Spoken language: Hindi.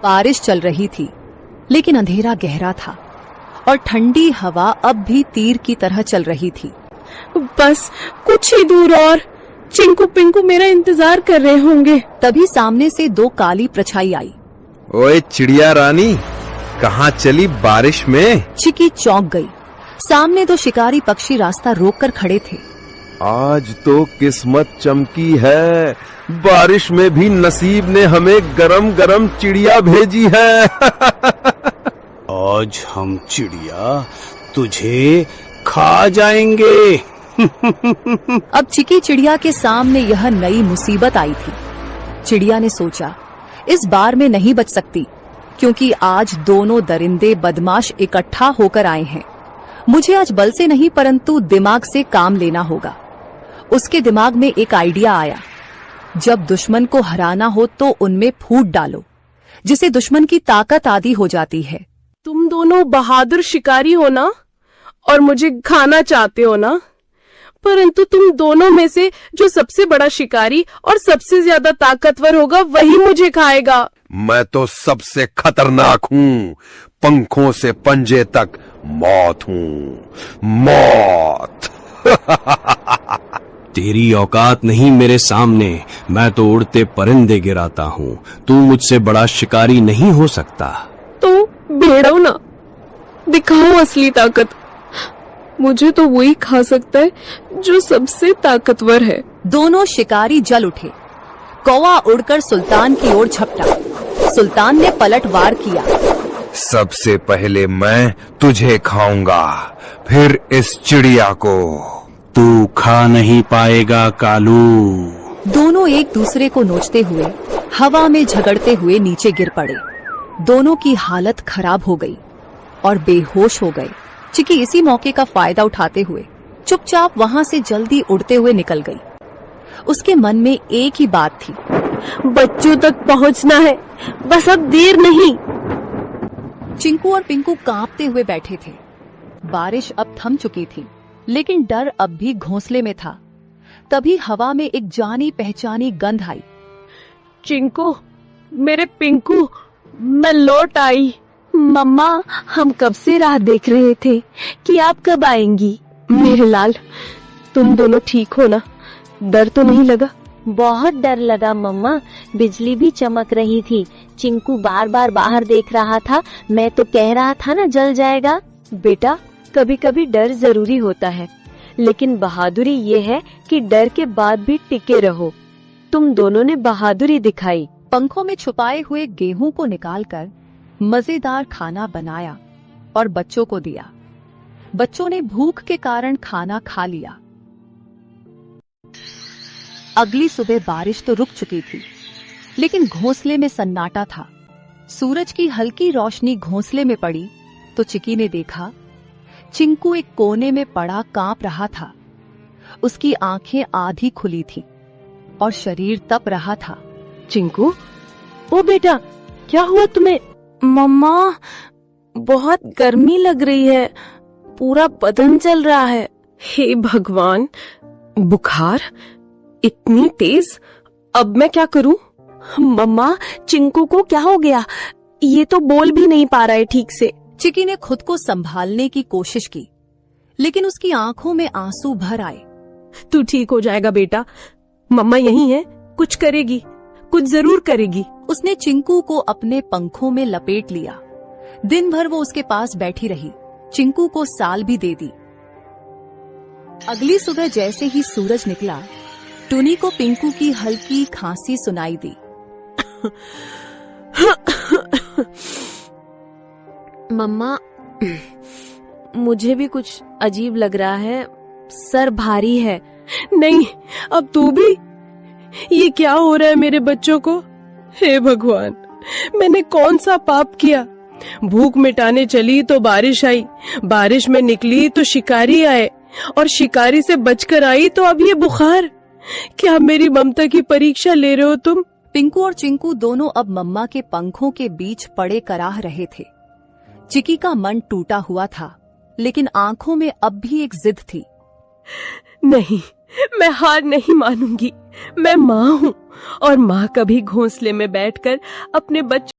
बारिश चल रही थी, लेकिन अंधेरा गहरा था और ठंडी हवा अब भी तीर की तरह चल रही थी। बस कुछ ही दूर और चिंकू पिंकू मेरा इंतजार कर रहे होंगे। तभी सामने से दो काली परछाई आई। ओए चिड़िया रानी, कहाँ चली बारिश में? चिकी चौंक गई। सामने दो शिकारी पक्षी रास्ता रोककर खड़े थे। आज तो किस्मत चमकी है, बारिश में भी नसीब ने हमें गरम गरम चिड़िया भेजी है। आज हम चिड़िया तुझे खा जाएंगे। अब चिकी चिड़िया के सामने यह नई मुसीबत आई थी। चिड़िया ने सोचा, इस बार में नहीं बच सकती, क्योंकि आज दोनों दरिंदे बदमाश इकट्ठा होकर आए हैं। मुझे आज बल से नहीं परंतु दिमाग से काम लेना होगा। उसके दिमाग में एक आइडिया आया। जब दुश्मन को हराना हो तो उनमें फूट डालो, जिसे दुश्मन की ताकत आदि हो जाती है। तुम दोनों बहादुर शिकारी हो ना, और मुझे खाना चाहते हो ना, परंतु तुम दोनों में से जो सबसे बड़ा शिकारी और सबसे ज्यादा ताकतवर होगा वही मुझे खाएगा। मैं तो सबसे खतरनाक हूँ, पंखों से पंजे तक मौत हूँ, मौत। तेरी औकात नहीं मेरे सामने, मैं तो उड़ते परिंदे गिराता हूँ। तू मुझसे बड़ा शिकारी नहीं हो सकता। तो भेड़ो ना, दिखाओ असली ताकत। मुझे तो वही खा सकता है जो सबसे ताकतवर है। दोनों शिकारी जल उठे। कौवा उड़कर सुल्तान की ओर झपटा। सुल्तान ने पलटवार किया। सबसे पहले मैं तुझे खाऊंगा, फिर इस चिड़िया को। तू खा नहीं पाएगा कालू। दोनों एक दूसरे को नोचते हुए हवा में झगड़ते हुए नीचे गिर पड़े। दोनों की हालत खराब हो गई और बेहोश हो गए। चिकी इसी मौके का फायदा उठाते हुए चुपचाप वहां से जल्दी उड़ते हुए निकल गई। उसके मन में एक ही बात थी, बच्चों तक पहुंचना है, बस अब देर नहीं। चिंकू और पिंकू कांपते हुए बैठे थे। बारिश अब थम चुकी थी, लेकिन डर अब भी घोंसले में था। तभी हवा में एक जानी पहचानी गंध आई। चिंकू, मेरे पिंकू, मैं लौट आई। मम्मा, हम कब से राह देख रहे थे कि आप कब आएंगी। मेरे लाल, तुम दोनों ठीक हो ना? डर तो नहीं लगा? बहुत डर लगा मम्मा, बिजली भी चमक रही थी। चिंकू बार बार बाहर देख रहा था। मैं तो कह रहा था ना जल जाएगा। बेटा, कभी कभी डर जरूरी होता है, लेकिन बहादुरी ये है कि डर के बाद भी टिके रहो। तुम दोनों ने बहादुरी दिखाई। पंखों में छुपाए हुए गेहूं को निकालकर मजेदार खाना बनाया और बच्चों को दिया। बच्चों ने भूख के कारण खाना खा लिया। अगली सुबह बारिश तो रुक चुकी थी, लेकिन घोंसले में सन्नाटा था। सूरज की हल्की रोशनी घोंसले में पड़ी तो चिकी ने देखा, चिंकू एक कोने में पड़ा कांप रहा था। उसकी आंखें आधी खुली थी और शरीर तप रहा था। चिंकू, ओ बेटा, क्या हुआ तुम्हें? मम्मा, बहुत गर्मी लग रही है, पूरा बदन जल रहा है। हे भगवान, बुखार इतनी तेज, अब मैं क्या करूं? मम्मा, चिंकू को क्या हो गया? ये तो बोल भी नहीं पा रहा है ठीक से। चिकी ने खुद को संभालने की कोशिश की, लेकिन उसकी आंखों में आंसू भर आए। तू ठीक हो जाएगा बेटा, मम्मा यही है, कुछ करेगी, कुछ जरूर करेगी। उसने चिंकू को अपने पंखों में लपेट लिया। दिन भर वो उसके पास बैठी रही, चिंकू को साल भी दे दी। अगली सुबह जैसे ही सूरज निकला, टुनी को पिंकू की हल्की खांसी सुनाई दी। मम्मा, मुझे भी कुछ अजीब लग रहा है, सर भारी है। नहीं, अब तू भी? ये क्या हो रहा है मेरे बच्चों को? हे भगवान, मैंने कौन सा पाप किया? भूख मिटाने चली तो बारिश आई, बारिश में निकली तो शिकारी आए, और शिकारी से बचकर आई तो अब ये बुखार। क्या मेरी ममता की परीक्षा ले रहे हो तुम? पिंकू और चिंकू दोनों अब मम्मा के पंखों के बीच पड़े कराह रहे थे। चिकी का मन टूटा हुआ था, लेकिन आंखों में अब भी एक जिद थी। नहीं, मैं हार नहीं मानूंगी। मैं माँ हूँ, और माँ कभी घोंसले में बैठकर अपने बच्चों